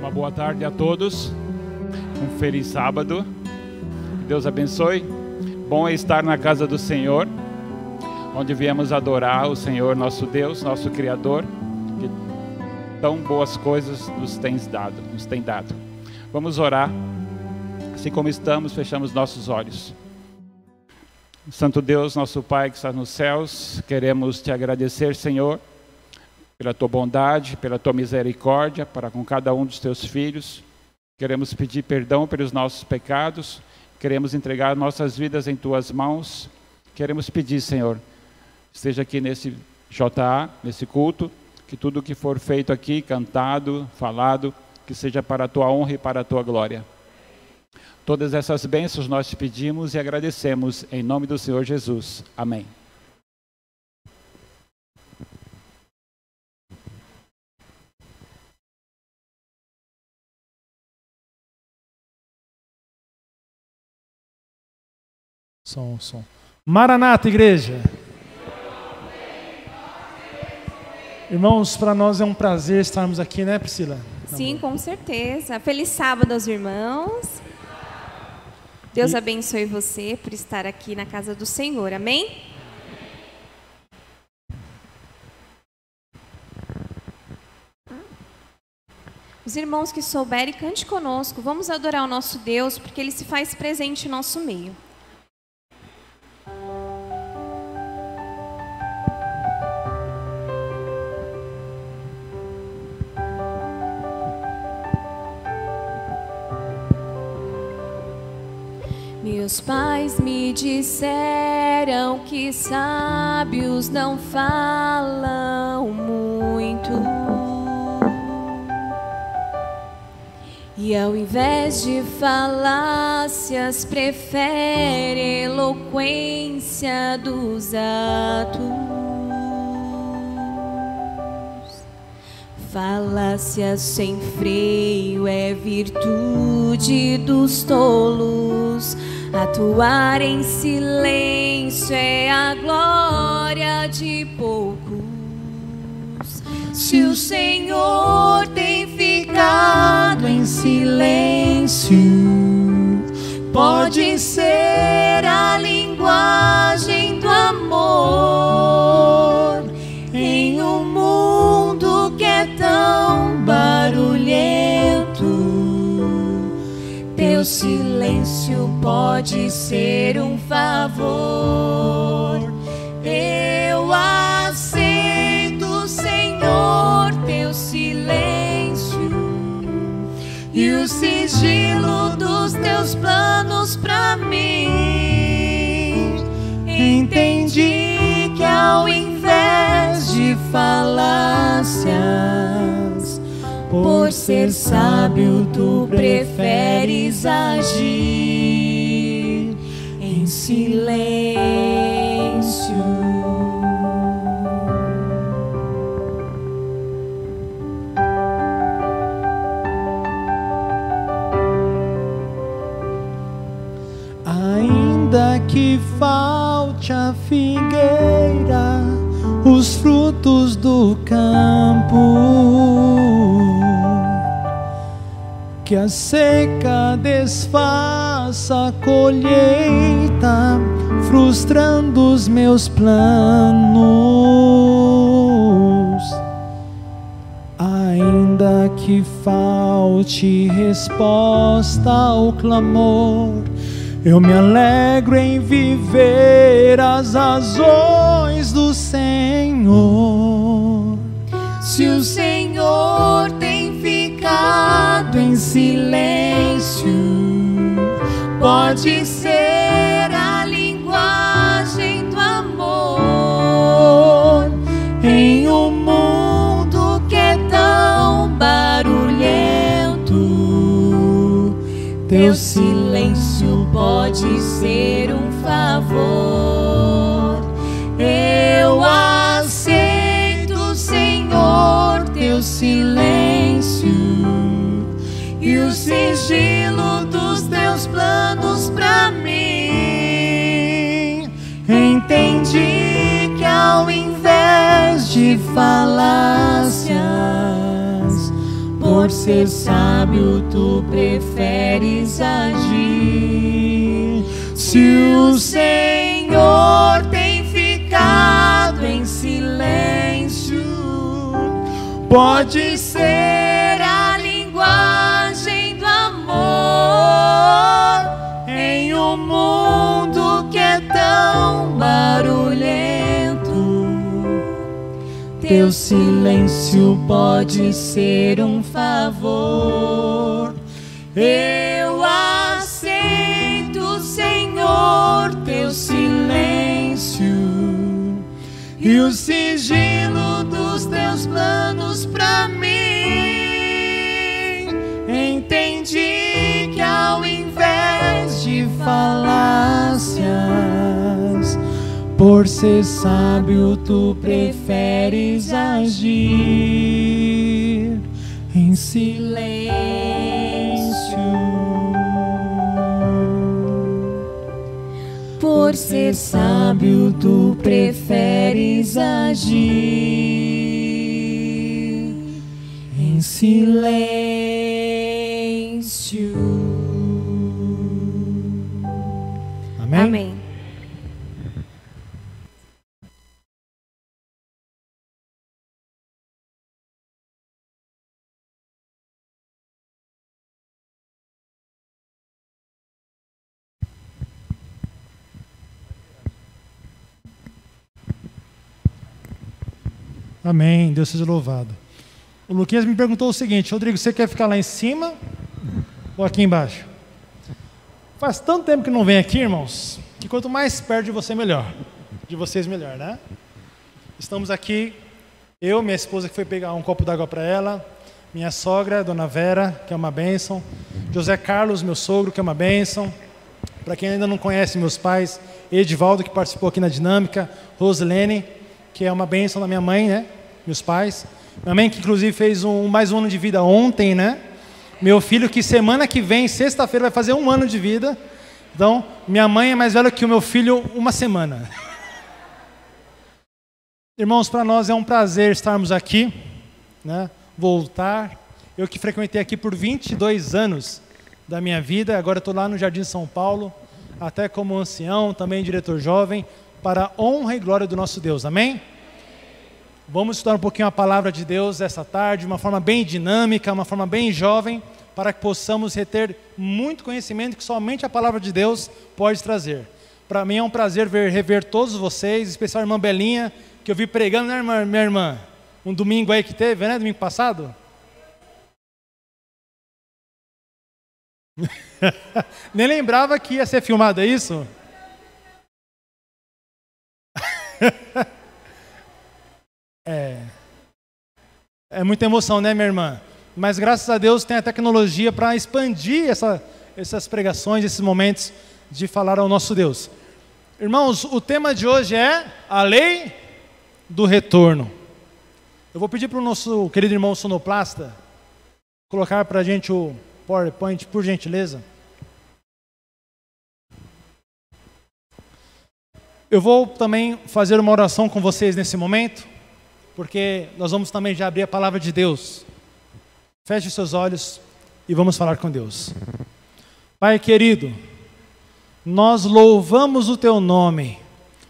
Uma boa tarde a todos, um feliz sábado, Deus abençoe. Bom é estar na casa do Senhor, onde viemos adorar o Senhor, nosso Deus, nosso Criador, que tão boas coisas nos tem dado. Vamos orar, assim como estamos, fechamos nossos olhos. Santo Deus, nosso Pai que está nos céus, queremos te agradecer, Senhor, pela tua bondade, pela tua misericórdia para com cada um dos teus filhos. Queremos pedir perdão pelos nossos pecados, queremos entregar nossas vidas em tuas mãos. Queremos pedir, Senhor, esteja aqui nesse JA, nesse culto, que tudo que for feito aqui, cantado, falado, que seja para a tua honra e para a tua glória. Todas essas bênçãos nós te pedimos e agradecemos em nome do Senhor Jesus. Amém. Som. Maranata, igreja. Irmãos, para nós é um prazer estarmos aqui, né, Priscila? Sim, com certeza. Feliz sábado aos irmãos. Deus abençoe você por estar aqui na casa do Senhor. Amém? Os irmãos que souberem, cante conosco. Vamos adorar o nosso Deus, porque Ele se faz presente em nosso meio. Meus pais me disseram que sábios não falam muito, e ao invés de falácias prefere eloquência dos atos. Falácia sem freio é virtude dos tolos. Atuar em silêncio é a glória de poucos. Se o Senhor tem ficado em silêncio, pode ser a linguagem do amor em um mundo que é tão barulhento. Teu silêncio pode ser um favor. Eu aceito, Senhor, teu silêncio e o sigilo dos teus planos para mim. Entendi que ao invés de falácias, por ser sábio, tu preferes agir em silêncio. Ainda que falte a figueira, os frutos do campo, que a seca desfaça a colheita, frustrando os meus planos. Ainda que falte resposta ao clamor, eu me alegro em viver as razões do Senhor. Se o Senhor tem ficado em silêncio, pode ser a linguagem do amor em um mundo que é tão barulhento. Teu silêncio pode ser um favor. Eu aceito, Senhor, teu silêncio e o sigilo dos teus planos para mim. Entendi que ao invés de falácias, por Por ser sábio, tu preferes agir. Se o Senhor tem ficado em silêncio, pode ser a linguagem do amor em um mundo que é tão barulhento. Teu silêncio pode ser um favor. Eu aceito, Senhor, teu silêncio e o sigilo dos teus planos pra mim. Entendi que ao invés de falácias, por ser sábio, tu preferes agir em silêncio. Por ser sábio, tu preferes agir em silêncio. Amém? Amém. Amém, Deus seja louvado. O Luquinhas me perguntou o seguinte: Rodrigo, você quer ficar lá em cima ou aqui embaixo? Faz tanto tempo que não vem aqui, irmãos, que quanto mais perto de você, melhor. De vocês, melhor, né? Estamos aqui, eu, minha esposa que foi pegar um copo d'água para ela, minha sogra, Dona Vera, que é uma bênção, José Carlos, meu sogro, que é uma bênção. Para quem ainda não conhece meus pais, Edivaldo, que participou aqui na dinâmica, Rosilene, que é uma bênção da minha mãe, né? Meus pais. Minha mãe, que inclusive fez mais um ano de vida ontem, né? Meu filho, que semana que vem, sexta-feira, vai fazer 1 ano de vida. Então, minha mãe é mais velha que o meu filho 1 semana. Irmãos, para nós é um prazer estarmos aqui, né? Voltar. Eu que frequentei aqui por 22 anos da minha vida, agora estou lá no Jardim São Paulo, até como ancião, também diretor jovem, para a honra e glória do nosso Deus. Amém? Vamos estudar um pouquinho a palavra de Deus essa tarde, de uma forma bem dinâmica, uma forma bem jovem, para que possamos reter muito conhecimento que somente a palavra de Deus pode trazer. Para mim é um prazer rever todos vocês, em especial a irmã Belinha, que eu vi pregando, né, minha irmã? Um domingo aí que teve, né? Domingo passado? Nem lembrava que ia ser filmado, é isso? É muita emoção, né, minha irmã? Mas graças a Deus tem a tecnologia para expandir essas pregações, esses momentos de falar ao nosso Deus. Irmãos, o tema de hoje é a lei do retorno. Eu vou pedir para o nosso querido irmão sonoplasta colocar para a gente o PowerPoint, por gentileza. Eu vou também fazer uma oração com vocês nesse momento, porque nós vamos também já abrir a palavra de Deus. Feche os seus olhos e vamos falar com Deus. Pai querido, nós louvamos o Teu nome,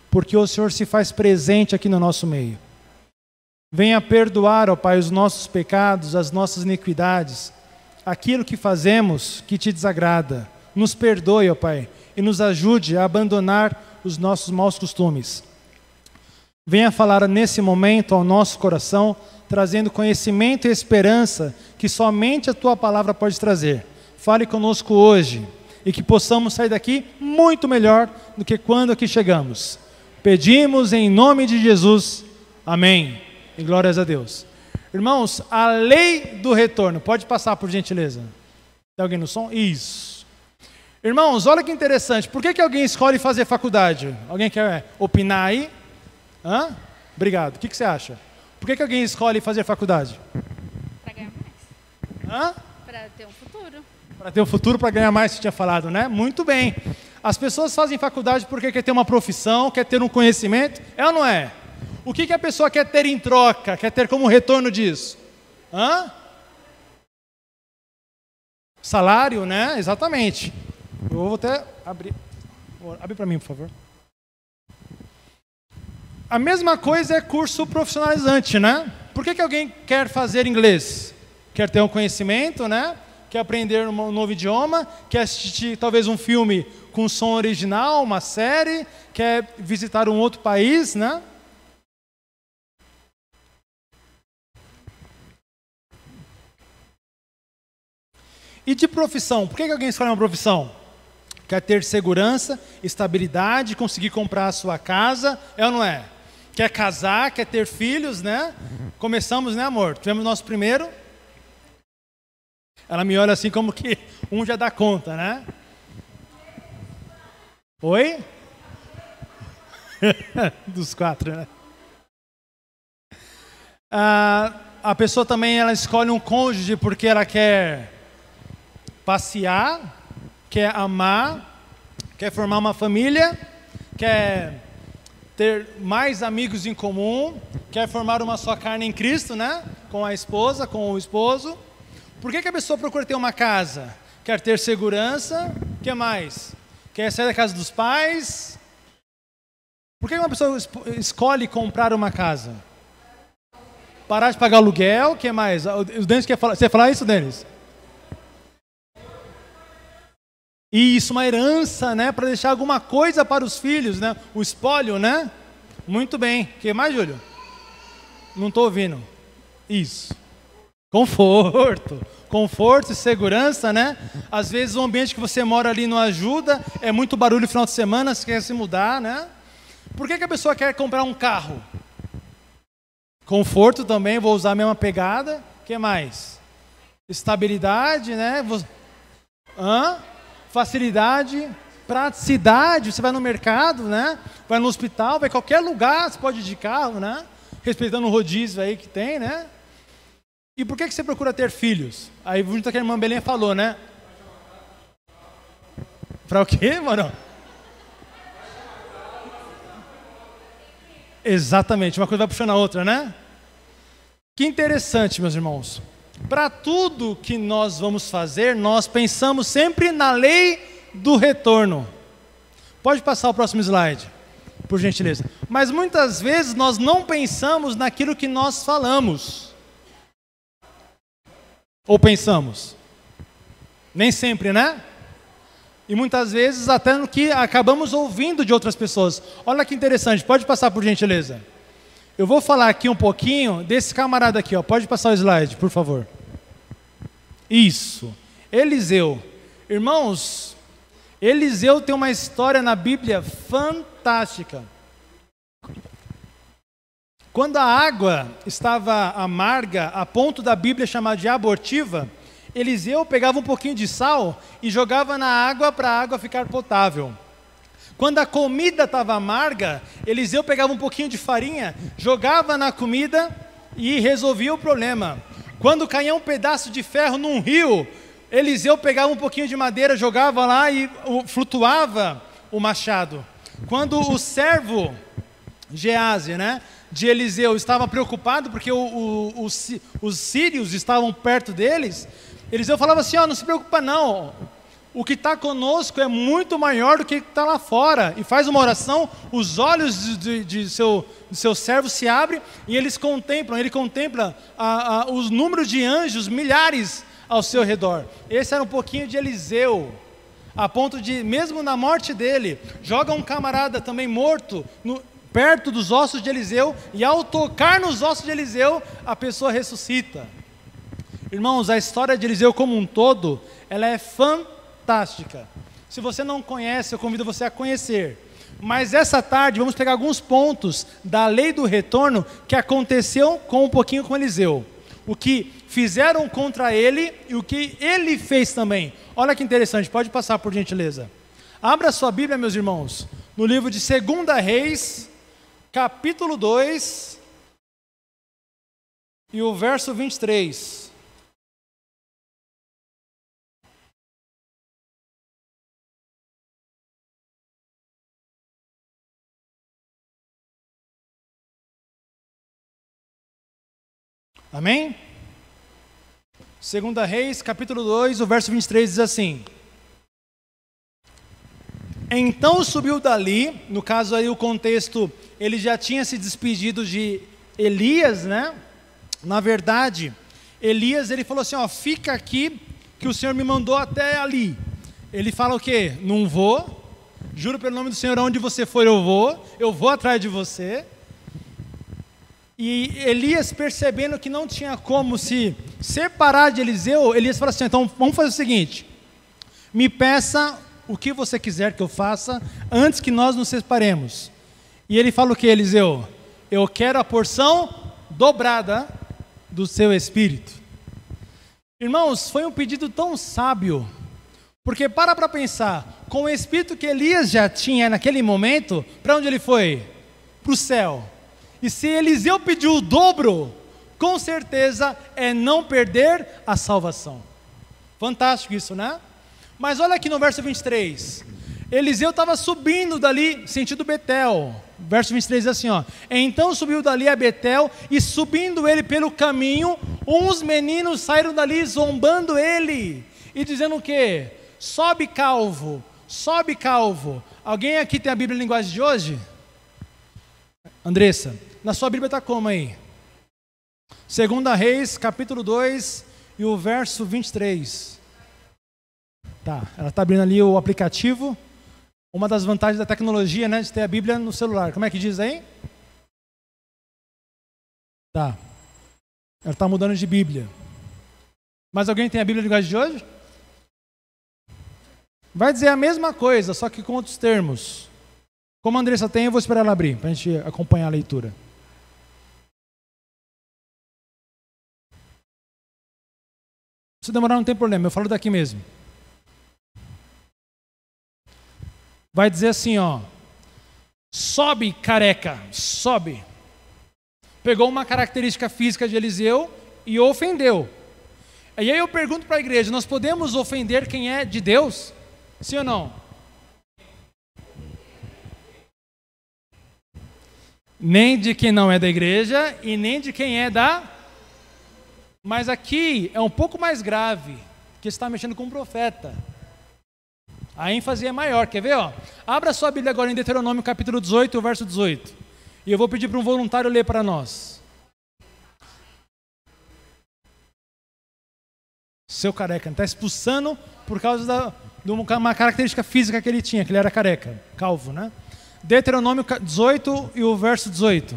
porque o Senhor se faz presente aqui no nosso meio. Venha perdoar, ó Pai, os nossos pecados, as nossas iniquidades, aquilo que fazemos que Te desagrada. Nos perdoe, ó Pai, e nos ajude a abandonar os nossos maus costumes. Venha falar nesse momento ao nosso coração, trazendo conhecimento e esperança que somente a Tua palavra pode trazer. Fale conosco hoje e que possamos sair daqui muito melhor do que quando aqui chegamos. Pedimos em nome de Jesus. Amém. E glórias a Deus. Irmãos, a lei do retorno. Pode passar, por gentileza. Tem alguém no som? Isso. Irmãos, olha que interessante. Por que alguém escolhe fazer faculdade? Alguém quer opinar aí? Hã? Obrigado. O que você acha? Por que alguém escolhe fazer faculdade? Para ganhar mais. Hã? Para ter um futuro. Para ter um futuro, para ganhar mais, você tinha falado, né? Muito bem. As pessoas fazem faculdade porque quer ter uma profissão, quer ter um conhecimento. É ou não é? O que a pessoa quer ter em troca, quer ter como retorno disso? Hã? salário, né? Exatamente. Eu vou até abrir. Abre para mim, por favor. A mesma coisa é curso profissionalizante, né? Por que alguém quer fazer inglês? Quer ter um conhecimento, né? Quer aprender um novo idioma, quer assistir talvez um filme com som original, uma série, quer visitar um outro país, né? E de profissão, por que alguém escolhe uma profissão? Quer ter segurança, estabilidade, conseguir comprar a sua casa, é ou não é? Quer casar, quer ter filhos, né? Começamos, né, amor? Tivemos nosso primeiro. Ela me olha assim como que um já dá conta, né? Oi? Dos 4, né? A pessoa também ela escolhe um cônjuge porque ela quer passear, quer amar, quer formar uma família, quer ter mais amigos em comum, quer formar uma só carne em Cristo, né? Com a esposa, com o esposo. Por que a pessoa procura ter uma casa? Quer ter segurança, o que mais? Quer sair da casa dos pais? Por que uma pessoa escolhe comprar uma casa? Parar de pagar aluguel, o que mais? O Denis quer falar, você quer falar isso, Denis? Isso, uma herança, né? Para deixar alguma coisa para os filhos, né? O espólio, né? Muito bem. O que mais, Júlio? Não estou ouvindo. Isso. Conforto. Conforto e segurança, né? Às vezes o ambiente que você mora ali não ajuda, é muito barulho no final de semana, você quer se mudar, né? Por que a pessoa quer comprar um carro? Conforto também, vou usar a mesma pegada. O que mais? Estabilidade, né? Facilidade, praticidade, você vai no mercado, né? Vai no hospital, vai em qualquer lugar, você pode ir de carro, né? Respeitando o rodízio aí que tem, né? E por que você procura ter filhos? Aí junto que a irmã Belém falou, né? Para o quê, mano? Exatamente, uma coisa vai puxando a outra, né? Que interessante, meus irmãos. Para tudo que nós vamos fazer, nós pensamos sempre na lei do retorno. Pode passar o próximo slide, por gentileza. Mas muitas vezes nós não pensamos naquilo que nós falamos. Ou pensamos? Nem sempre, né? E muitas vezes até no que acabamos ouvindo de outras pessoas. Olha que interessante, pode passar por gentileza. Eu vou falar aqui um pouquinho desse camarada aqui, ó. Pode passar o slide, por favor. Isso. Eliseu. Irmãos, Eliseu tem uma história na Bíblia fantástica. Quando a água estava amarga, a ponto da Bíblia chamar de abortiva, Eliseu pegava um pouquinho de sal e jogava na água para a água ficar potável. Quando a comida estava amarga, Eliseu pegava um pouquinho de farinha, jogava na comida e resolvia o problema. Quando caía um pedaço de ferro num rio, Eliseu pegava um pouquinho de madeira, jogava lá e flutuava o machado. Quando o servo Gease, né, de Eliseu estava preocupado porque os sírios estavam perto deles, Eliseu falava assim, não se preocupa não. O que está conosco é muito maior do que está lá fora. E faz uma oração, os olhos de seu servo se abrem e ele contempla os números de anjos, milhares ao seu redor. Esse era um pouquinho de Eliseu, a ponto de, mesmo na morte dele, joga um camarada também morto perto dos ossos de Eliseu, e ao tocar nos ossos de Eliseu, a pessoa ressuscita. Irmãos, a história de Eliseu como um todo, ela é fantástica. Se você não conhece, eu convido você a conhecer. Mas essa tarde vamos pegar alguns pontos da lei do retorno que aconteceu um pouquinho com Eliseu. O que fizeram contra ele e o que ele fez também. Olha que interessante, pode passar por gentileza. Abra sua Bíblia, meus irmãos, no livro de 2 Reis, capítulo 2, e o verso 23. Amém? 2 Reis, capítulo 2, o verso 23 diz assim: então subiu dali, no caso aí o contexto, ele já tinha se despedido de Elias, né? Na verdade, Elias, ele falou assim, ó, fica aqui, que o Senhor me mandou até ali. Ele fala o quê? Não vou, juro pelo nome do Senhor, aonde você for eu vou atrás de você. E Elias, percebendo que não tinha como se separar de Eliseu, Elias fala assim, então vamos fazer o seguinte, me peça o que você quiser que eu faça, antes que nós nos separemos. E ele fala o que, Eliseu? Eu quero a porção dobrada do seu espírito. Irmãos, foi um pedido tão sábio, porque para pensar, com o espírito que Elias já tinha naquele momento, para onde ele foi? Para o céu. E se Eliseu pediu o dobro, com certeza é não perder a salvação. Fantástico isso, né? Mas olha aqui no verso 23, Eliseu estava subindo dali, sentido Betel. Verso 23 diz assim, ó, então subiu dali a Betel, e subindo ele pelo caminho, uns meninos saíram dali zombando ele, e dizendo o quê? Sobe calvo, sobe calvo. Alguém aqui tem a Bíblia em linguagem de hoje? Andressa, na sua Bíblia está como aí? 2 Reis, capítulo 2, e o verso 23. Tá, ela está abrindo ali o aplicativo. Uma das vantagens da tecnologia, né, de ter a Bíblia no celular. Como é que diz aí? Tá. Ela está mudando de Bíblia. Mas alguém tem a Bíblia em linguagem de hoje? Vai dizer a mesma coisa, só que com outros termos. Como a Andressa tem, eu vou esperar ela abrir, para a gente acompanhar a leitura. Se demorar não tem problema, eu falo daqui mesmo. Vai dizer assim, ó, sobe careca, sobe. Pegou uma característica física de Eliseu e o ofendeu. E aí eu pergunto para a igreja, nós podemos ofender quem é de Deus? Sim ou não? Nem de quem não é da igreja e nem de quem é da... Mas aqui é um pouco mais grave, porque está mexendo com um profeta. A ênfase é maior, quer ver? Ó? Abra sua Bíblia agora em Deuteronômio capítulo 18, verso 18. E eu vou pedir para um voluntário ler para nós. Seu careca, está expulsando por causa de uma característica física que ele tinha, que ele era careca, calvo, né? Deuteronômio 18 e o verso 18.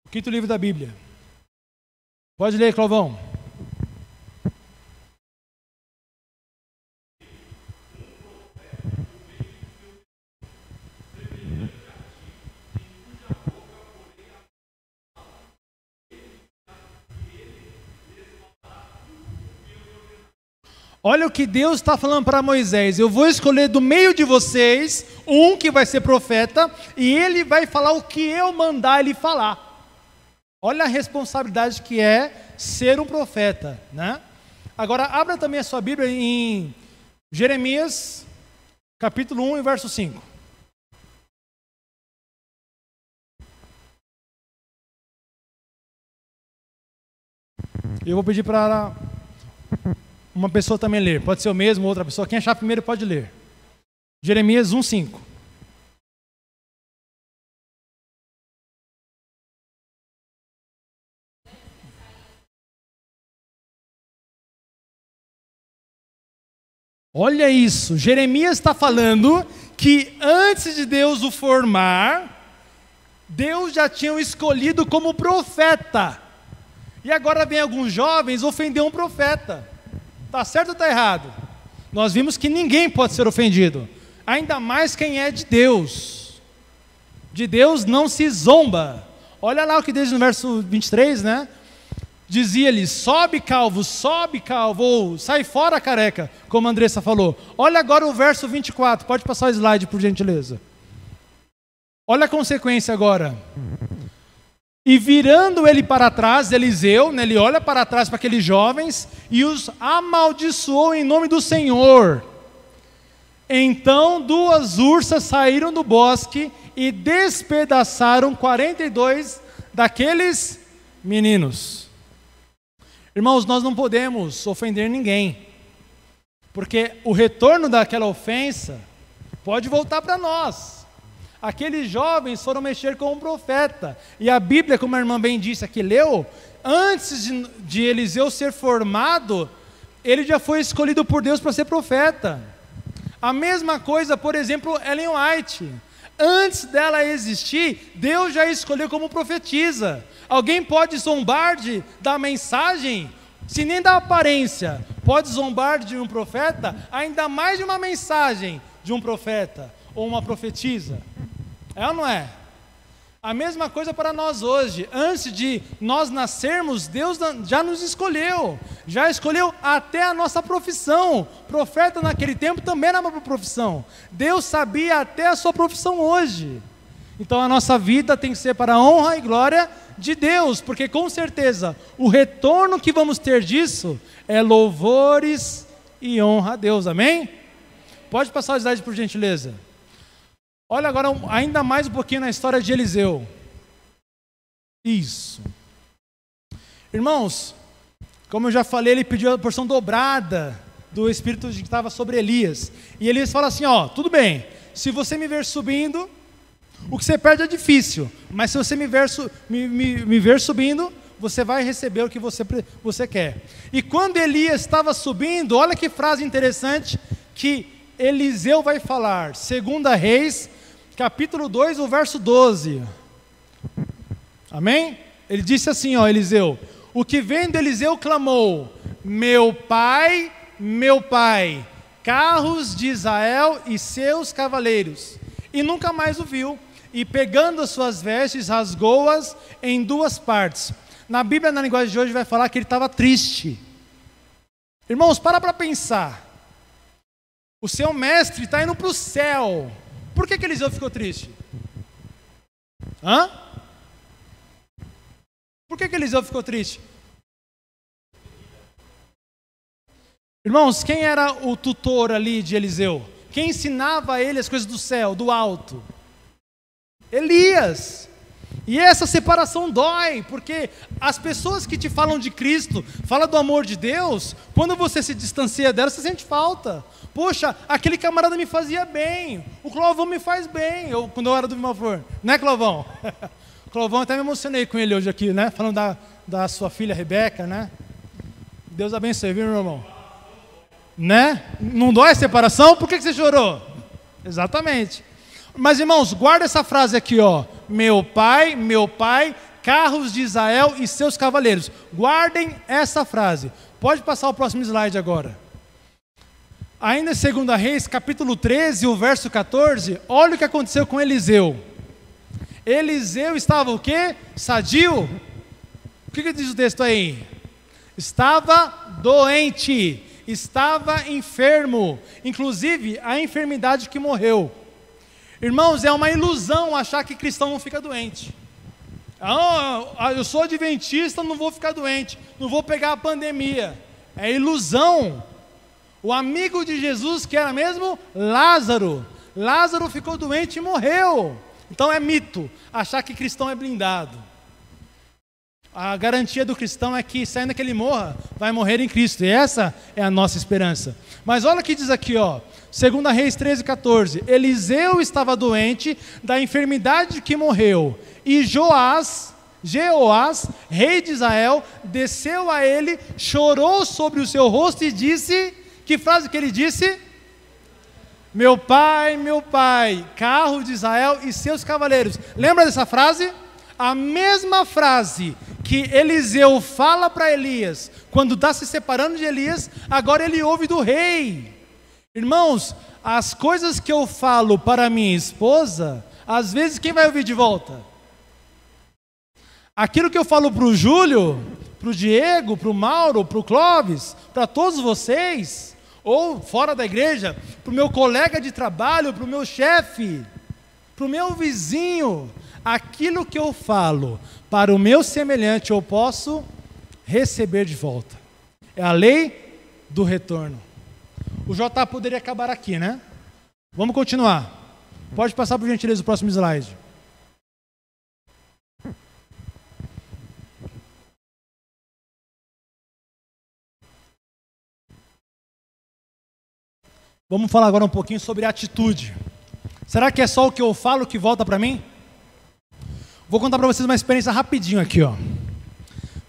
O quinto livro da Bíblia. Pode ler, Clovão. Olha o que Deus está falando para Moisés. Eu vou escolher do meio de vocês um que vai ser profeta e ele vai falar o que eu mandar ele falar. Olha a responsabilidade que é ser um profeta, né? Agora, abra também a sua Bíblia em Jeremias, capítulo 1 e verso 5. Eu vou pedir para uma pessoa também ler. Pode ser o mesmo, outra pessoa. Quem achar primeiro pode ler. Jeremias 1, 5. Olha isso, Jeremias está falando que antes de Deus o formar, Deus já tinha o escolhido como profeta. E agora vem alguns jovens ofender um profeta. Está certo ou está errado? Nós vimos que ninguém pode ser ofendido, ainda mais quem é de Deus. De Deus não se zomba. Olha lá o que diz no verso 23, né? Dizia-lhe, sobe calvo, ou sai fora careca, como a Andressa falou. Olha agora o verso 24, pode passar o slide por gentileza. Olha a consequência agora. E virando ele para trás, Eliseu, né, ele olha para trás para aqueles jovens e os amaldiçoou em nome do Senhor. Então 2 ursas saíram do bosque e despedaçaram 42 daqueles meninos. Irmãos, nós não podemos ofender ninguém, porque o retorno daquela ofensa pode voltar para nós. Aqueles jovens foram mexer com um profeta, e a Bíblia, como a irmã bem disse aqui, leu, antes de Eliseu ser formado, ele já foi escolhido por Deus para ser profeta. A mesma coisa, por exemplo, Ellen White. Antes dela existir, Deus já escolheu como profetisa. Alguém pode zombar da mensagem, se nem da aparência, pode zombar de um profeta, ainda mais de uma mensagem de um profeta ou uma profetisa. É ou não é? A mesma coisa para nós hoje. Antes de nós nascermos, Deus já nos escolheu. Já escolheu até a nossa profissão. Profeta naquele tempo também era uma profissão. Deus sabia até a sua profissão hoje. Então a nossa vida tem que ser para a honra e glória de Deus. Porque com certeza o retorno que vamos ter disso é louvores e honra a Deus. Amém? Pode passar o slide por gentileza. Olha agora ainda mais um pouquinho na história de Eliseu. Isso. Irmãos, como eu já falei, ele pediu a porção dobrada do Espírito que estava sobre Elias. E Elias fala assim, ó, tudo bem, se você me ver subindo, o que você perde é difícil. Mas se você me ver subindo, você vai receber o que você quer. E quando Elias estava subindo, olha que frase interessante que Eliseu vai falar. 2 Reis, capítulo 2, o verso 12. Amém? Ele disse assim, ó, Eliseu. O que vendo Eliseu clamou, meu pai, carros de Israel e seus cavaleiros. E nunca mais o viu. E pegando as suas vestes, rasgou-as em 2 partes. Na Bíblia, na linguagem de hoje, vai falar que ele estava triste. Irmãos, para pensar. O seu mestre está indo para o céu. Por que Eliseu ficou triste? Por que Eliseu ficou triste? Irmãos, quem era o tutor ali de Eliseu? Quem ensinava a ele as coisas do céu, do alto? Elias. E essa separação dói, porque as pessoas que te falam de Cristo, falam do amor de Deus, quando você se distancia delas, você sente falta. Poxa, aquele camarada me fazia bem, o Clovão me faz bem, quando eu era do Vimavor, né, Clovão? Clovão, até me emocionei com ele hoje aqui, né, falando da sua filha Rebeca, né? Deus abençoe, viu, meu irmão? Né? Não dói a separação? Por que você chorou? Exatamente. Mas, irmãos, guarda essa frase aqui, ó. Meu pai, carros de Israel e seus cavaleiros. Guardem essa frase. Pode passar o próximo slide agora. Ainda em 2 Reis, capítulo 13, o verso 14, olha o que aconteceu com Eliseu. Eliseu estava o quê? Sadio? O que diz o texto aí? Estava doente, estava enfermo, inclusive a enfermidade que morreu. Irmãos, é uma ilusão achar que cristão não fica doente. Eu sou adventista, não vou ficar doente, não vou pegar a pandemia. É ilusão. O amigo de Jesus, que era mesmo Lázaro, ficou doente e morreu. Então é mito achar que cristão é blindado. A garantia do cristão é que, saindo que ele morra, vai morrer em Cristo. E essa é a nossa esperança. Mas olha o que diz aqui, ó. 2 Reis 13, 14. Eliseu estava doente da enfermidade que morreu. E Jeoás, rei de Israel, desceu a ele, chorou sobre o seu rosto e disse... Que frase que ele disse? Meu pai, carro de Israel e seus cavaleiros. Lembra dessa frase? A mesma frase que Eliseu fala para Elias, quando está se separando de Elias, agora ele ouve do rei. Irmãos, as coisas que eu falo para minha esposa, às vezes quem vai ouvir de volta? Aquilo que eu falo para o Júlio, para o Diego, para o Mauro, para o Clóvis, para todos vocês, ou fora da igreja, para o meu colega de trabalho, para o meu chefe, para o meu vizinho, aquilo que eu falo para o meu semelhante eu posso receber de volta. É a lei do retorno. O J poderia acabar aqui, né? Vamos continuar. Pode passar, por gentileza, o próximo slide. Vamos falar agora um pouquinho sobre atitude. Será que é só o que eu falo que volta para mim? Vou contar para vocês uma experiência rapidinho aqui, ó.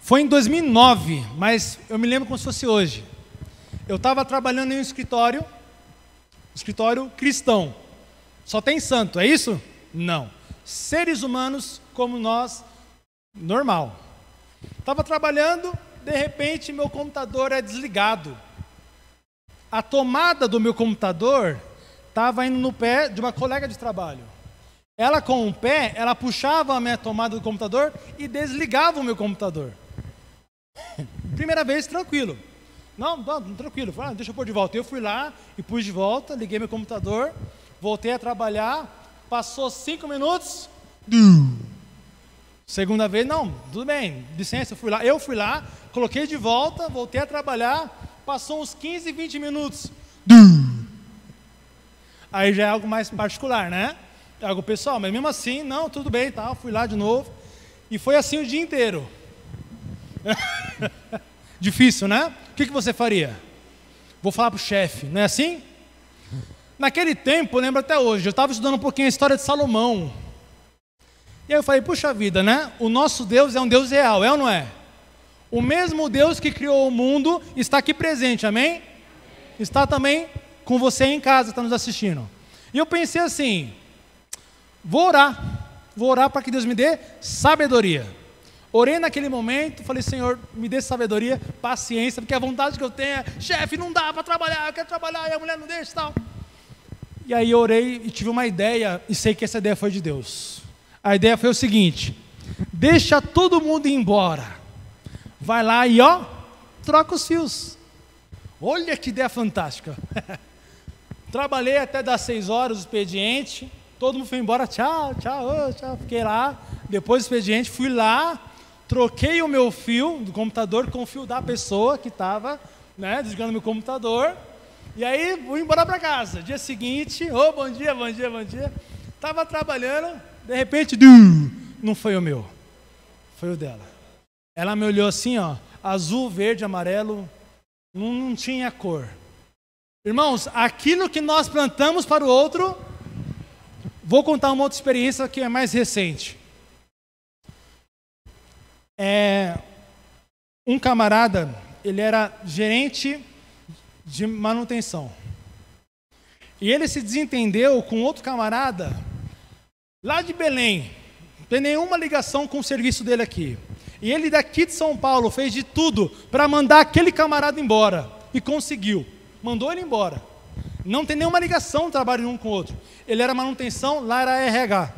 Foi em 2009, mas eu me lembro como se fosse hoje. Eu estava trabalhando em um escritório cristão. Só tem santo, é isso? Não. Seres humanos como nós, normal. Estava trabalhando, de repente meu computador é desligado. A tomada do meu computador estava indo no pé de uma colega de trabalho. Ela com o pé, ela puxava a minha tomada do computador e desligava o meu computador. Primeira vez, tranquilo. Não, tranquilo. Falei, deixa eu pôr de volta. Eu fui lá e pus de volta, liguei meu computador, voltei a trabalhar, passou 5 minutos. Segunda vez, não, tudo bem, licença, eu fui lá, coloquei de volta, voltei a trabalhar, passou uns 15, 20 minutos. Aí já é algo mais particular, né? É algo pessoal, mas mesmo assim, não, tudo bem, tá, fui lá de novo. E foi assim o dia inteiro. Difícil, né? O que você faria? Vou falar para o chefe, não é assim? Naquele tempo, eu lembro até hoje, eu estava estudando um pouquinho a história de Salomão. E aí eu falei, puxa vida, né? O nosso Deus é um Deus real, é ou não é? O mesmo Deus que criou o mundo está aqui presente, amém? Está também com você em casa, está nos assistindo. E eu pensei assim, vou orar para que Deus me dê sabedoria. Orei naquele momento, falei, Senhor, me dê sabedoria, paciência, porque a vontade que eu tenho é, chefe, não dá para trabalhar, eu quero trabalhar, e a mulher não deixa e tal. E aí eu orei e tive uma ideia, e sei que essa ideia foi de Deus. A ideia foi o seguinte, deixa todo mundo ir embora. Vai lá e ó, troca os fios. Olha que ideia fantástica. Trabalhei até das 6 horas o expediente, todo mundo foi embora, tchau, fiquei lá. Depois do expediente, fui lá, troquei o meu fio do computador com o fio da pessoa que estava, né, desligando meu computador. E aí, fui embora para casa. Dia seguinte, bom dia. Estava trabalhando, de repente, não foi o meu, foi o dela. Ela me olhou assim, ó, azul, verde, amarelo, não tinha cor. Irmãos, aquilo que nós plantamos para o outro, vou contar uma outra experiência que é mais recente. Um camarada, ele era gerente de manutenção. E ele se desentendeu com outro camarada lá de Belém. Não tem nenhuma ligação com o serviço dele aqui. E ele daqui de São Paulo fez de tudo para mandar aquele camarada embora. E conseguiu. Mandou ele embora. Não tem nenhuma ligação, trabalho um com o outro. Ele era manutenção, lá era RH.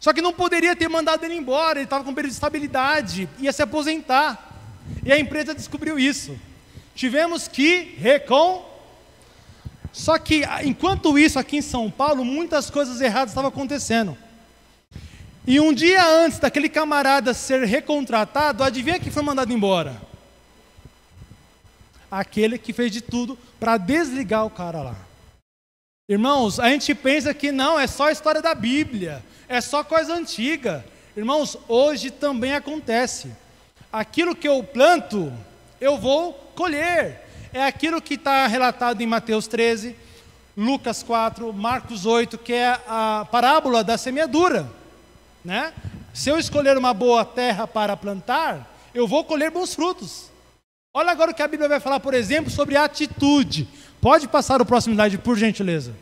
Só que não poderia ter mandado ele embora, ele estava com período de estabilidade, ia se aposentar. E a empresa descobriu isso. Tivemos que Só que, enquanto isso, aqui em São Paulo, muitas coisas erradas estavam acontecendo. E um dia antes daquele camarada ser recontratado, adivinha quem foi mandado embora? Aquele que fez de tudo para desligar o cara lá. Irmãos, a gente pensa que não, é só a história da Bíblia, é só coisa antiga. Irmãos, hoje também acontece. Aquilo que eu planto, eu vou colher. É aquilo que está relatado em Mateus 13, Lucas 4, Marcos 8, que é a parábola da semeadura, né? Se eu escolher uma boa terra para plantar, eu vou colher bons frutos. Olha agora o que a Bíblia vai falar, por exemplo, sobre atitude. Pode passar o próximo slide, por gentileza.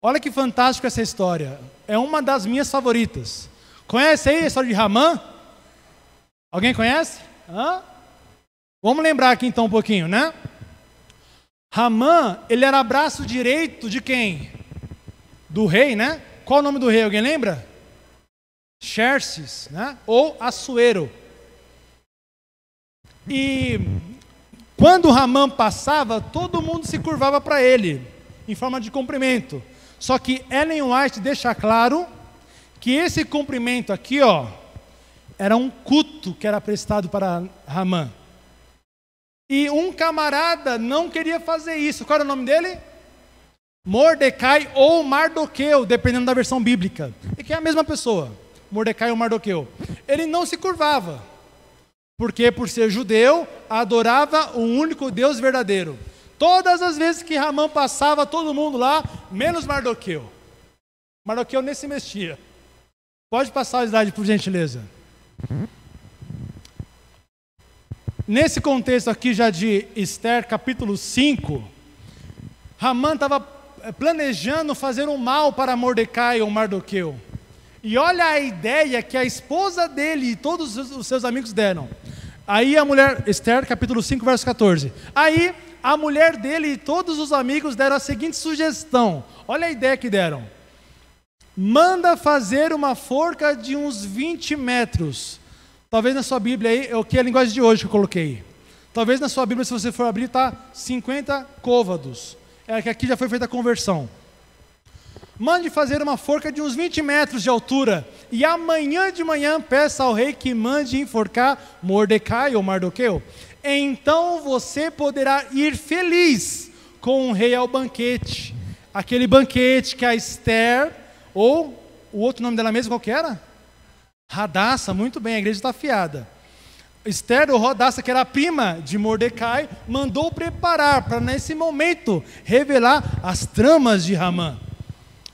Olha que fantástico essa história. É uma das minhas favoritas. Conhece aí a história de Ramã? Alguém conhece? Vamos lembrar aqui então um pouquinho, né? Ramã, ele era braço direito de quem? Do rei, né? Qual o nome do rei? Alguém lembra? Xerxes, né? Ou Assuero. E quando Ramã passava, todo mundo se curvava para ele, em forma de cumprimento. Só que Ellen White deixa claro que esse cumprimento aqui, ó, era um culto que era prestado para Ramã. E um camarada não queria fazer isso. Qual era o nome dele? Mordecai ou Mardoqueu, dependendo da versão bíblica, e que é a mesma pessoa, Mordecai ou Mardoqueu. Ele não se curvava, porque por ser judeu, adorava o único Deus verdadeiro. Todas as vezes que Ramã passava, todo mundo lá, menos Mardoqueu. Mardoqueu nem se mexia. Pode passar o slide, por gentileza. Nesse contexto aqui já de Esther, capítulo 5, Ramã estava planejando fazer um mal para Mordecai ou Mardoqueu. E olha a ideia que a esposa dele e todos os seus amigos deram. Aí a mulher, Esther, capítulo 5, verso 14. Aí a mulher dele e todos os amigos deram a seguinte sugestão. Olha a ideia que deram. Manda fazer uma forca de uns 20 metros. Talvez na sua Bíblia aí, é o que é a linguagem de hoje que eu coloquei. Talvez na sua Bíblia, se você for abrir, está 50 côvados. É que aqui já foi feita a conversão. Mande fazer uma forca de uns 20 metros de altura. E amanhã de manhã peça ao rei que mande enforcar Mordecai ou Mardoqueu. Então você poderá ir feliz com o rei ao banquete. Aquele banquete que a Esther, ou o outro nome dela mesma, qual que era? Radassa, muito bem, a igreja está afiada. Esther ou Radassa, que era a prima de Mordecai, mandou preparar para nesse momento revelar as tramas de Ramã.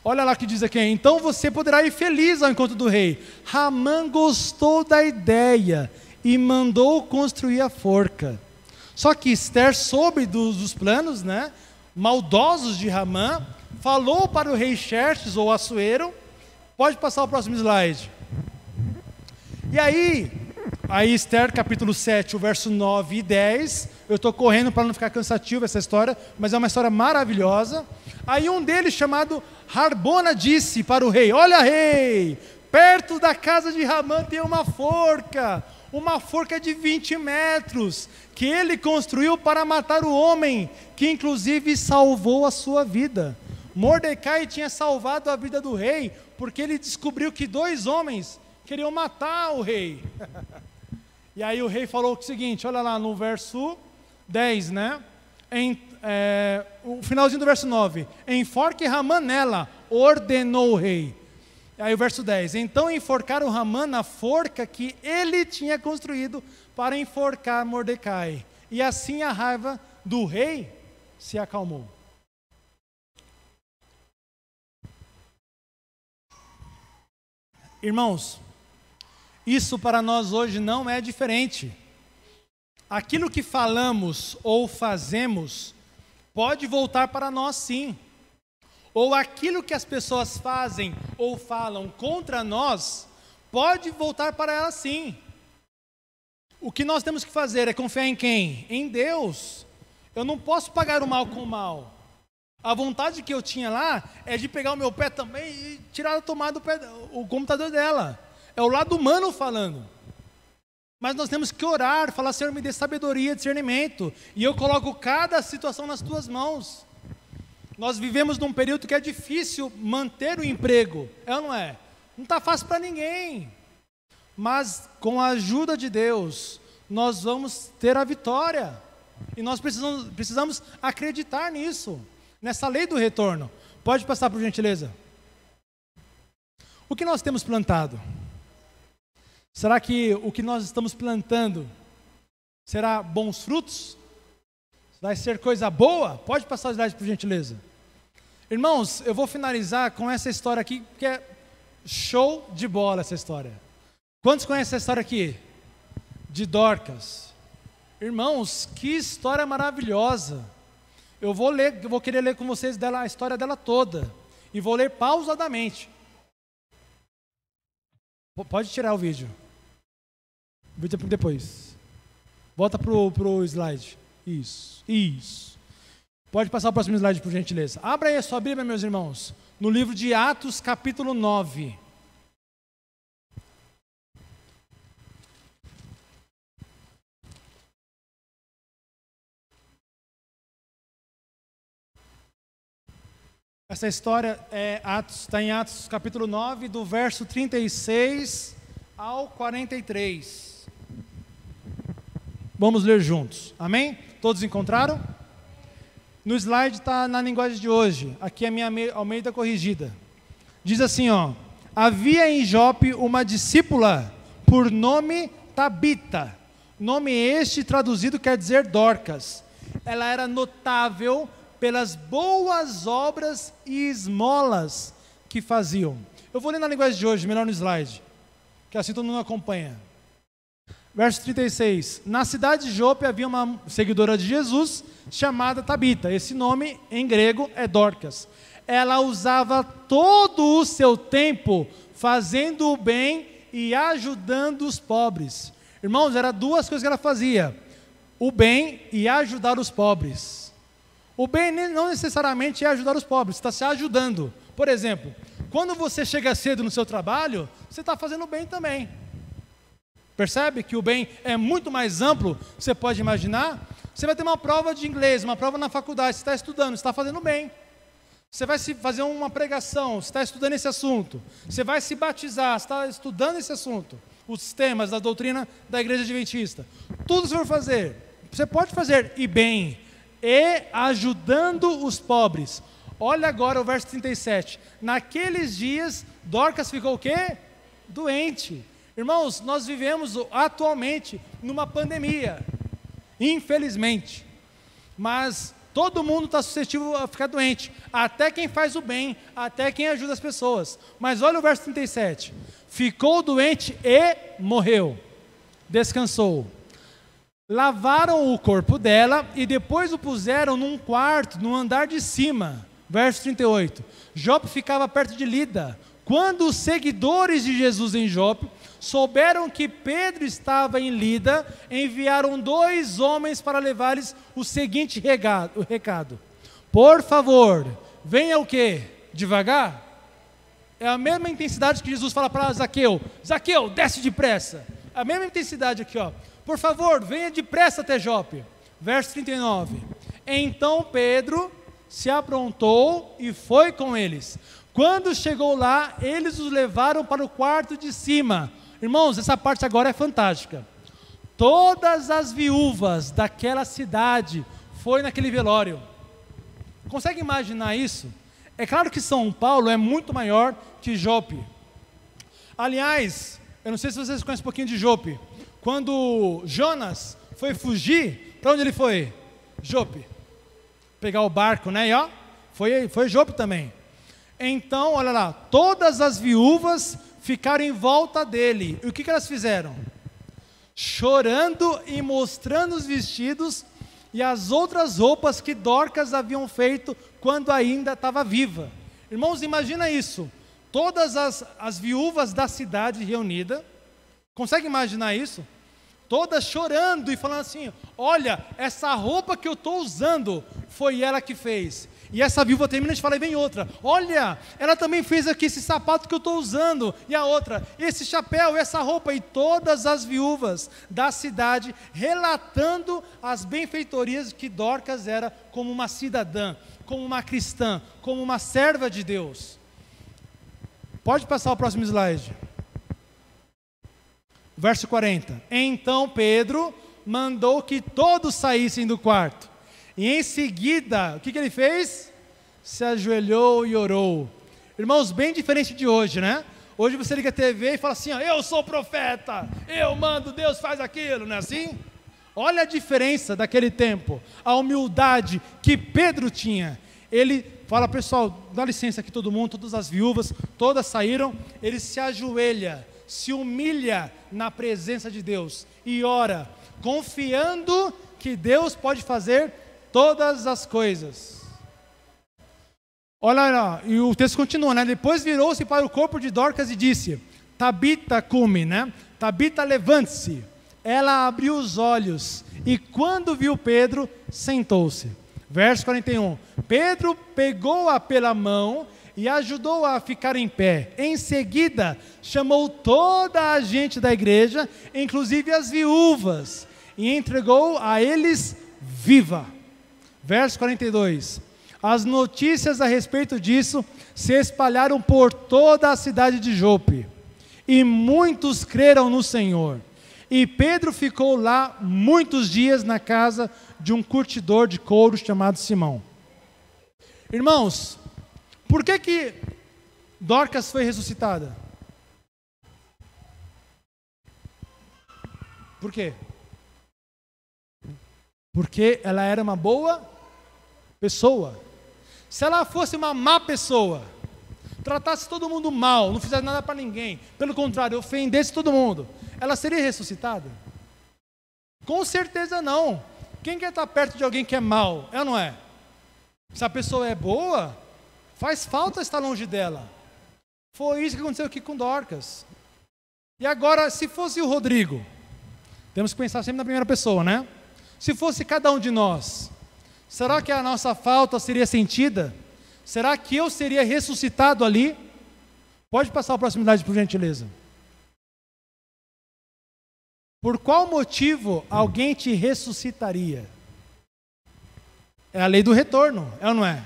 Olha lá que diz aqui, então você poderá ir feliz ao encontro do rei. Ramã gostou da ideia e mandou construir a forca. Só que Esther soube dos planos, né, maldosos de Ramã, falou para o rei Xerxes ou Assuero. Pode passar o próximo slide. E aí Esther capítulo 7, o verso 9 e 10, eu estou correndo para não ficar cansativo essa história, mas é uma história maravilhosa. Aí um deles, chamado Harbona, disse para o rei, olha rei, perto da casa de Ramã tem uma forca de 20 metros, que ele construiu para matar o homem, que inclusive salvou a sua vida. Mordecai tinha salvado a vida do rei, porque ele descobriu que 2 homens queriam matar o rei. E aí o rei falou o seguinte, olha lá no verso 10, né? O finalzinho do verso 9. Enforque Ramã nela, ordenou o rei. Aí o verso 10. Então enforcaram Ramã na forca que ele tinha construído para enforcar Mordecai. E assim a raiva do rei se acalmou. Irmãos, isso para nós hoje não é diferente. Aquilo que falamos ou fazemos pode voltar para nós sim. Ou aquilo que as pessoas fazem ou falam contra nós pode voltar para elas sim. O que nós temos que fazer é confiar em quem? Em Deus. Eu não posso pagar o mal com o mal. A vontade que eu tinha lá é de pegar o meu pé também e tirar a tomada do pé, o computador dela. É o lado humano falando. Mas nós temos que orar, falar, Senhor, me dê sabedoria, discernimento. E eu coloco cada situação nas tuas mãos. Nós vivemos num período que é difícil manter o emprego. É ou não é? Não está fácil para ninguém. Mas com a ajuda de Deus, nós vamos ter a vitória. E nós precisamos acreditar nisso. Nessa lei do retorno. Pode passar, por gentileza. O que nós temos plantado? Será que o que nós estamos plantando será bons frutos? Vai ser coisa boa? Pode passar o slide, por gentileza. Irmãos, eu vou finalizar com essa história aqui, que é show de bola essa história. Quantos conhecem essa história aqui? De Dorcas. Irmãos, que história maravilhosa. Eu vou querer ler com vocês a história dela toda. E vou ler pausadamente. Pode tirar o vídeo. O vídeo é depois. Volta pro slide. Isso. Pode passar o próximo slide, por gentileza. Abra aí a sua Bíblia, meus irmãos. No livro de Atos, capítulo 9. Essa história está em Atos capítulo 9, do verso 36 ao 43. Vamos ler juntos. Amém? Todos encontraram? No slide está na linguagem de hoje. Aqui é a minha Almeida corrigida. Diz assim, ó. Havia em Jope uma discípula por nome Tabita. Nome este traduzido quer dizer Dorcas. Ela era notável pelas boas obras e esmolas que faziam. Eu vou ler na linguagem de hoje, melhor no slide, que assim todo mundo acompanha. Verso 36. Na cidade de Jope havia uma seguidora de Jesus chamada Tabita. Esse nome em grego é Dorcas. Ela usava todo o seu tempo fazendo o bem e ajudando os pobres. Irmãos, eram duas coisas que ela fazia: o bem e ajudar os pobres. O bem não necessariamente é ajudar os pobres, você está se ajudando. Por exemplo, quando você chega cedo no seu trabalho, você está fazendo bem também. Percebe que o bem é muito mais amplo, você pode imaginar? Você vai ter uma prova de inglês, uma prova na faculdade, você está estudando, você está fazendo bem. Você vai fazer uma pregação, você está estudando esse assunto. Você vai se batizar, você está estudando esse assunto. Os temas da doutrina da Igreja Adventista. Tudo você vai fazer. Você pode fazer e bem, e ajudando os pobres. Olha agora o verso 37. Naqueles dias, Dorcas ficou o quê? Doente. Irmãos, nós vivemos atualmente numa pandemia. Infelizmente. Mas todo mundo está suscetível a ficar doente. Até quem faz o bem, até quem ajuda as pessoas. Mas olha o verso 37. Ficou doente e morreu. Descansou. Lavaram o corpo dela e depois o puseram num quarto, no andar de cima. Verso 38. Jope ficava perto de Lida. Quando os seguidores de Jesus em Jope souberam que Pedro estava em Lida, enviaram 2 homens para levar-lhes o seguinte recado. Por favor, venha o quê? Devagar? É a mesma intensidade que Jesus fala para Zaqueu. Zaqueu, desce depressa. A mesma intensidade aqui, ó. Por favor, venha depressa até Jope. Verso 39. Então Pedro se aprontou e foi com eles. Quando chegou lá, eles os levaram para o quarto de cima. Irmãos, essa parte agora é fantástica. Todas as viúvas daquela cidade foi naquele velório. Consegue imaginar isso? É claro que São Paulo é muito maior que Jope. Aliás, eu não sei se vocês conhecem um pouquinho de Jope. Quando Jonas foi fugir, para onde ele foi? Jope. Pegar o barco, né? E ó, foi Jope também. Então, olha lá, todas as viúvas ficaram em volta dele. E o que elas fizeram? Chorando e mostrando os vestidos e as outras roupas que Dorcas haviam feito quando ainda estava viva. Irmãos, imagina isso. Todas as viúvas da cidade reunidas, consegue imaginar isso? Todas chorando e falando assim, olha, essa roupa que eu estou usando, foi ela que fez. E essa viúva termina de falar e vem outra. Olha, ela também fez aqui esse sapato que eu estou usando. E a outra, esse chapéu, essa roupa. E todas as viúvas da cidade relatando as benfeitorias que Dorcas era como uma cidadã, como uma cristã, como uma serva de Deus. Pode passar o próximo slide. Verso 40. Então Pedro mandou que todos saíssem do quarto. E em seguida, o que ele fez? Se ajoelhou e orou. Irmãos, bem diferente de hoje, né? Hoje você liga a TV e fala assim, ó, eu sou profeta, eu mando, Deus faz aquilo, não é assim? Olha a diferença daquele tempo, a humildade que Pedro tinha. Ele fala, pessoal, dá licença aqui todo mundo, todas as viúvas, todas saíram. Ele se ajoelha, se humilha na presença de Deus e ora, confiando que Deus pode fazer todas as coisas. Olha lá, e o texto continua, né? Depois virou-se para o corpo de Dorcas e disse, Tabita cume, né? Tabita levante-se. Ela abriu os olhos e quando viu Pedro, sentou-se. Verso 41. Pedro pegou-a pela mão e ajudou-a a ficar em pé. Em seguida, chamou toda a gente da igreja, inclusive as viúvas, e entregou a eles viva. Verso 42. As notícias a respeito disso se espalharam por toda a cidade de Jope, e muitos creram no Senhor. E Pedro ficou lá muitos dias na casa de um curtidor de couro chamado Simão. Irmãos, por que Dorcas foi ressuscitada? Por quê? Porque ela era uma boa pessoa. Se ela fosse uma má pessoa, tratasse todo mundo mal, não fizesse nada para ninguém, pelo contrário, ofendesse todo mundo, ela seria ressuscitada? Com certeza não. Quem quer estar perto de alguém que é mau? É ou não é? Se a pessoa é boa, faz falta estar longe dela. Foi isso que aconteceu aqui com Dorcas. E agora, se fosse o Rodrigo, temos que pensar sempre na primeira pessoa, né? Se fosse cada um de nós, será que a nossa falta seria sentida? Será que eu seria ressuscitado ali? Pode passar a próxima slide, por gentileza. Por qual motivo alguém te ressuscitaria? É a lei do retorno, é ou não é?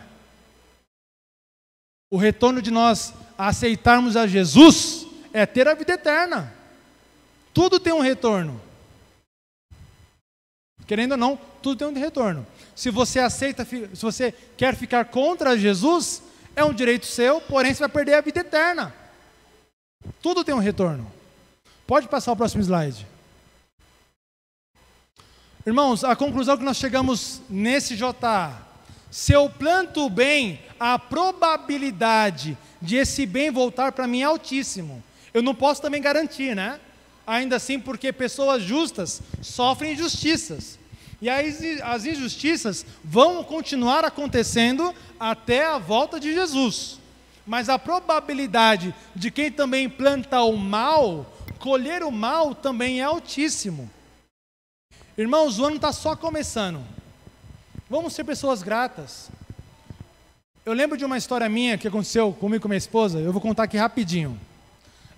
O retorno de nós aceitarmos a Jesus é ter a vida eterna. Tudo tem um retorno. Querendo ou não, tudo tem um retorno. Se você aceita, se você quer ficar contra Jesus, é um direito seu, porém você vai perder a vida eterna. Tudo tem um retorno. Pode passar o próximo slide. Irmãos, a conclusão que nós chegamos nesse JA, se eu planto o bem, a probabilidade de esse bem voltar para mim é altíssimo. Eu não posso também garantir, né? Ainda assim, porque pessoas justas sofrem injustiças. E as injustiças vão continuar acontecendo até a volta de Jesus. Mas a probabilidade de quem também planta o mal, colher o mal também é altíssimo. Irmãos, o ano está só começando. Vamos ser pessoas gratas. Eu lembro de uma história minha que aconteceu comigo e com minha esposa, eu vou contar aqui rapidinho.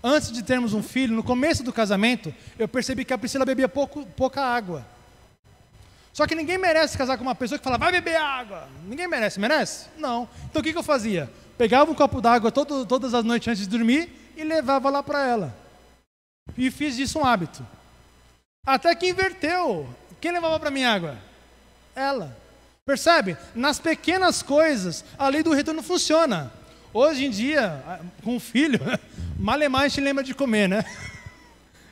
Antes de termos um filho, no começo do casamento, eu percebi que a Priscila bebia pouca água. Só que ninguém merece casar com uma pessoa que fala, vai beber água. Ninguém merece, merece? Não. Então o que eu fazia? Pegava um copo d'água todas as noites antes de dormir e levava lá para ela. E fiz disso um hábito. Até que inverteu. Quem levava para mim água? Ela. Percebe? Nas pequenas coisas, a lei do retorno funciona. Hoje em dia, com o filho, malemar a gente lembra de comer, né?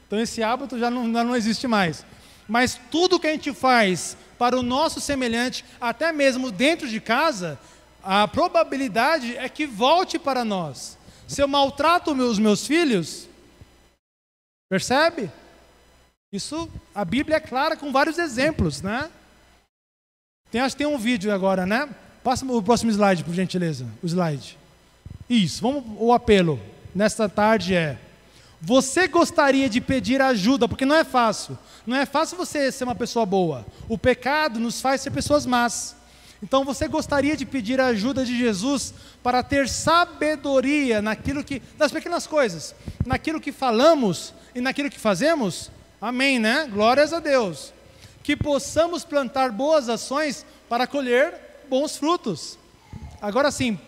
Então esse hábito já não existe mais. Mas tudo que a gente faz para o nosso semelhante, até mesmo dentro de casa, a probabilidade é que volte para nós. Se eu maltrato os meus filhos, percebe? Isso, a Bíblia é clara com vários exemplos, né? Acho que tem um vídeo agora, né? Passa o próximo slide, por gentileza. O slide. Isso, o apelo nesta tarde é: você gostaria de pedir ajuda, porque não é fácil. Não é fácil você ser uma pessoa boa. O pecado nos faz ser pessoas más. Então você gostaria de pedir a ajuda de Jesus para ter sabedoria nas pequenas coisas, naquilo que falamos e naquilo que fazemos? Amém, né? Glórias a Deus. Que possamos plantar boas ações para colher bons frutos. Agora sim,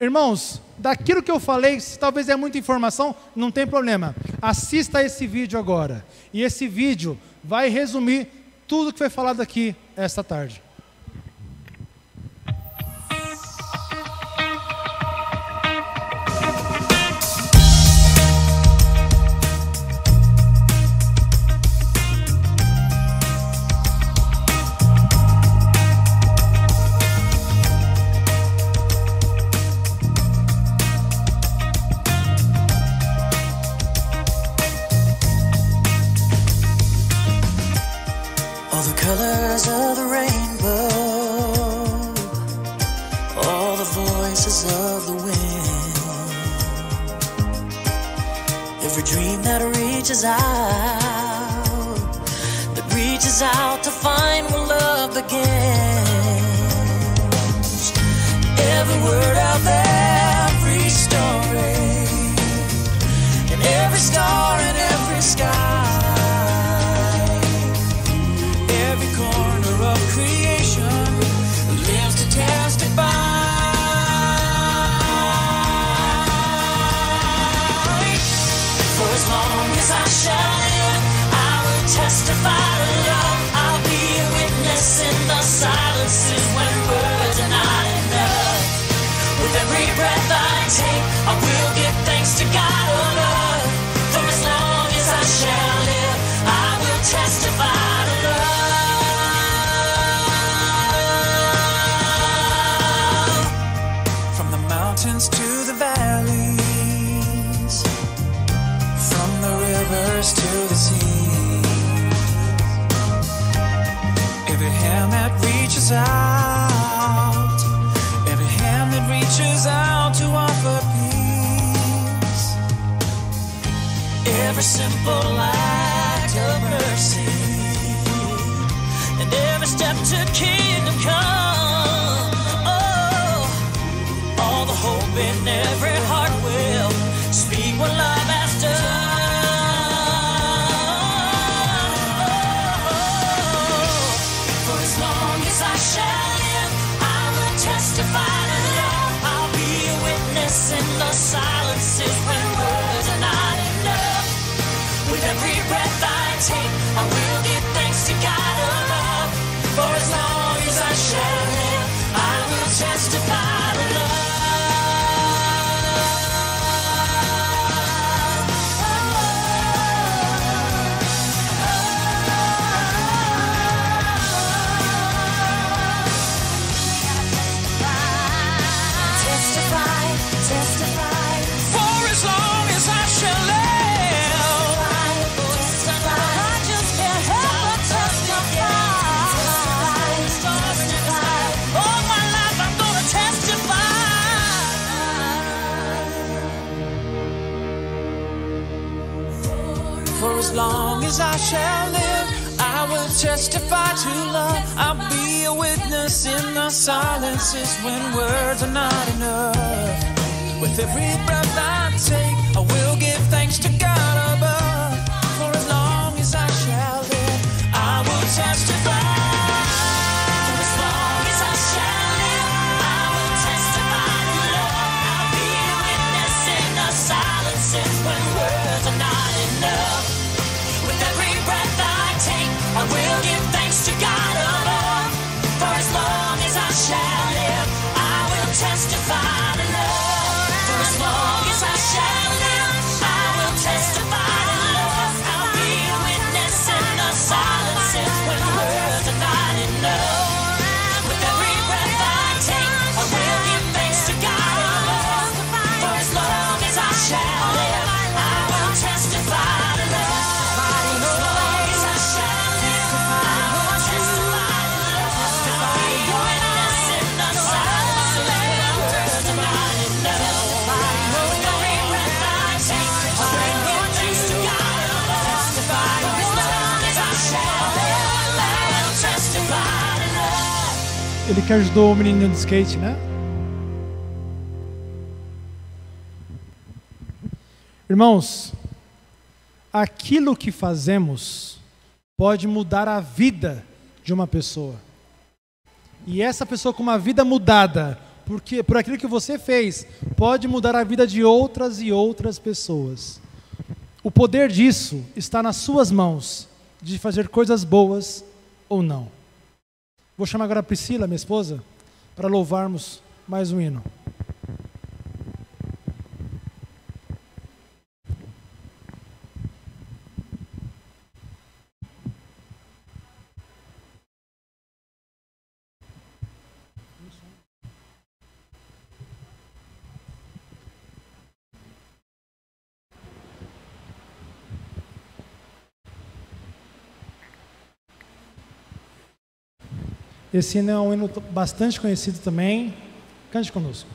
irmãos, daquilo que eu falei, se talvez é muita informação, não tem problema. Assista esse vídeo agora. E esse vídeo vai resumir tudo que foi falado aqui esta tarde. Colors of the rainbow, all the voices of the wind, every dream that reaches out to find where love begins, every word of every story, and every star in every sky. Every corner of creation lives to testify. For as long as I shall live, I will testify to love. I'll be a witness in the silences when words are not enough. mountains to the valleys, from the rivers to the sea. Every hand that reaches out, every hand that reaches out to offer peace, every simple act of mercy, and every step to kingdom come. Oh, all the hope in every heart will speak what love has done. Oh, for as long as I shall live, I will testify to love. I'll be a witness in the silences when words are not enough. With every breath I take, I will give thanks to God above. For as long as I shall live, I will testify to love. Testify, testify. For as long as I shall live, testify. I just can't help but testify. All my life I'm gonna testify. For as long as I shall live, I will testify to love. I'll be a witness in the silences when words are not enough. With every breath I take, I will give thanks to God above. For as long as I shall live, I will testify. For as long as I shall live, I will testify to love. I'll be a witness in the silences when words are not enough. With every breath I take, I will give thanks to God above. For as long as I shall live, I will testify to love. For as long as I shall live, I will testify to love. I'll be a witness in the silences when words are not enough. With every breath I take, I will give thanks to God above. For as long as I shall live, I will testify to love. For as long as I shall live, I will testify to love. I'll be a witness in the silences when words are not enough. With every breath I take, I will give thanks to God above. For as long as I shall live, I will testify to love. Ele que ajudou o menino de skate, né? Irmãos, aquilo que fazemos pode mudar a vida de uma pessoa. E essa pessoa com uma vida mudada, por aquilo que você fez, pode mudar a vida de outras e outras pessoas. O poder disso está nas suas mãos, de fazer coisas boas ou não. Vou chamar agora a Priscila, minha esposa, para louvarmos mais um hino. Esse hino é um hino bastante conhecido também. Cante conosco.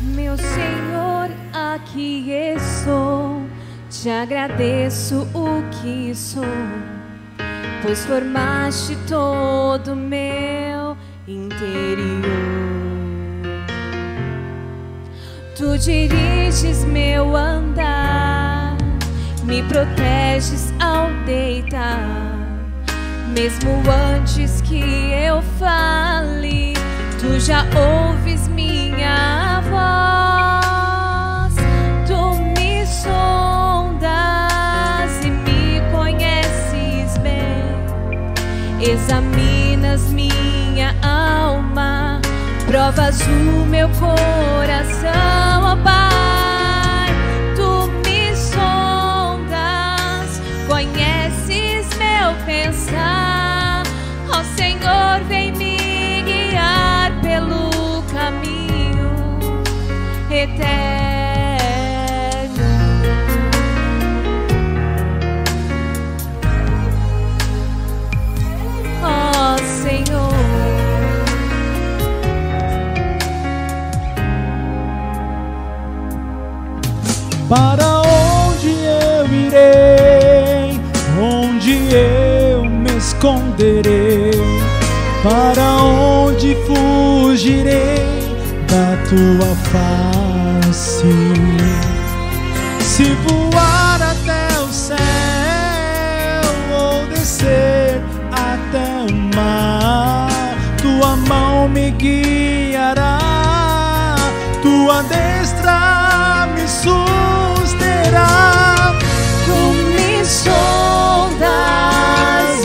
Meu Senhor, aqui estou, te agradeço o que sou, pois formaste todo meu interior. Tu diriges meu andar, me proteges ao deitar, mesmo antes que eu fale, tu já ouves minha voz. Tu me sondas e me conheces. examinas minha alma, provas o meu coração, ó Pai. Tu me sondas, conheces meu pensar, ó Senhor, vem me guiar pelo caminho eterno. Ó Senhor, para onde eu irei? Onde eu me esconderei? Para onde fugirei da tua face? Se voar até o céu ou descer até o mar, tua mão me guiará, tua destra me susterá. tu me sondas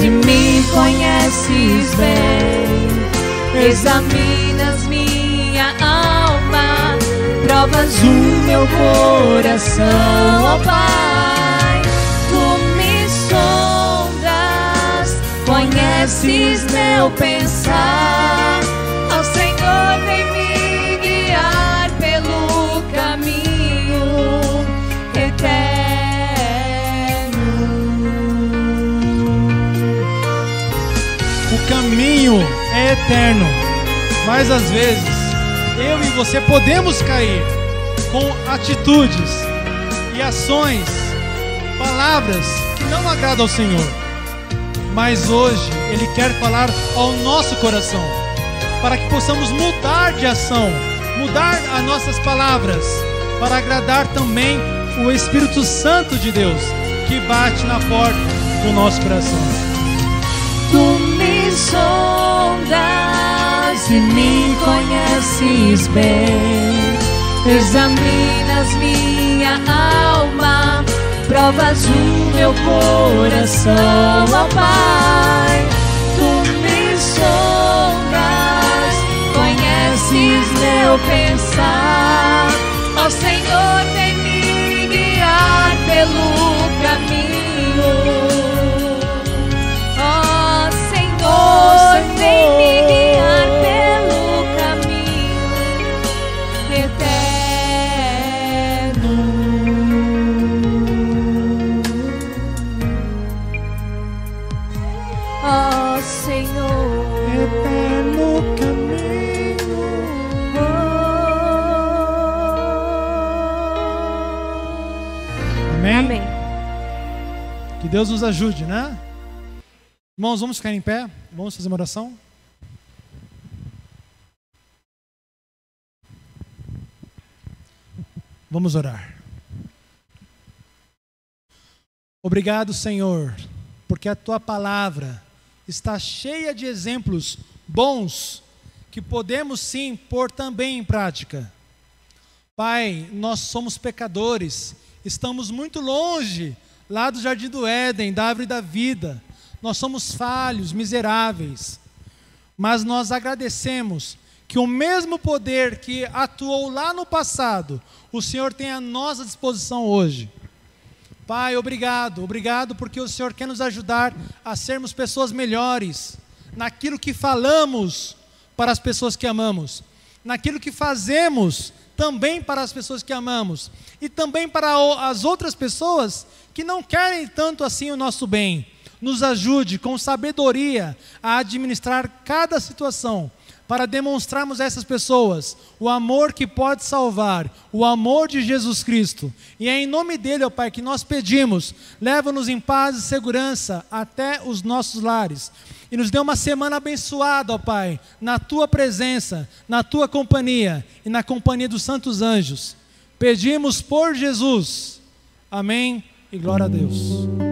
e me conheces bem, examinas minha alma, provas o meu coração, ó Pai. Tu me sondas, conheces meu pensar, ó Senhor, vem me guiar pelo caminho eterno. O caminho é eterno, mas às vezes eu e você podemos cair com atitudes e ações, palavras que não agradam ao Senhor. Mas hoje Ele quer falar ao nosso coração, para que possamos mudar de ação, mudar as nossas palavras, para agradar também o Espírito Santo de Deus, que bate na porta do nosso coração. Tu me sondas e me conheces bem, examinas minha alma, provas o meu coração, ó Pai. Tu me sondas, conheces meu pensar, ó Senhor, vem me guiar pelo caminho. Ó Senhor, vem me guiar pelo caminho eterno. Ó Senhor, Eterno caminho. Amém? Amém. Que Deus nos ajude, né? Irmãos, vamos ficar em pé, vamos fazer uma oração. Vamos orar. Obrigado, Senhor, porque a Tua palavra está cheia de exemplos bons que podemos sim pôr também em prática. Pai, nós somos pecadores, estamos muito longe lá do Jardim do Éden, da árvore da vida. Nós somos falhos, miseráveis, mas nós agradecemos que o mesmo poder que atuou lá no passado, o Senhor tem à nossa disposição hoje. Pai, obrigado porque o Senhor quer nos ajudar a sermos pessoas melhores, naquilo que falamos para as pessoas que amamos, naquilo que fazemos também para as pessoas que amamos, e também para as outras pessoas que não querem tanto assim o nosso bem. Nos ajude com sabedoria a administrar cada situação, para demonstrarmos a essas pessoas o amor que pode salvar, o amor de Jesus Cristo. E é em nome dele, ó Pai, que nós pedimos, leva-nos em paz e segurança até os nossos lares. E nos dê uma semana abençoada, ó Pai, na Tua presença, na Tua companhia e na companhia dos santos anjos. Pedimos por Jesus. Amém e glória a Deus.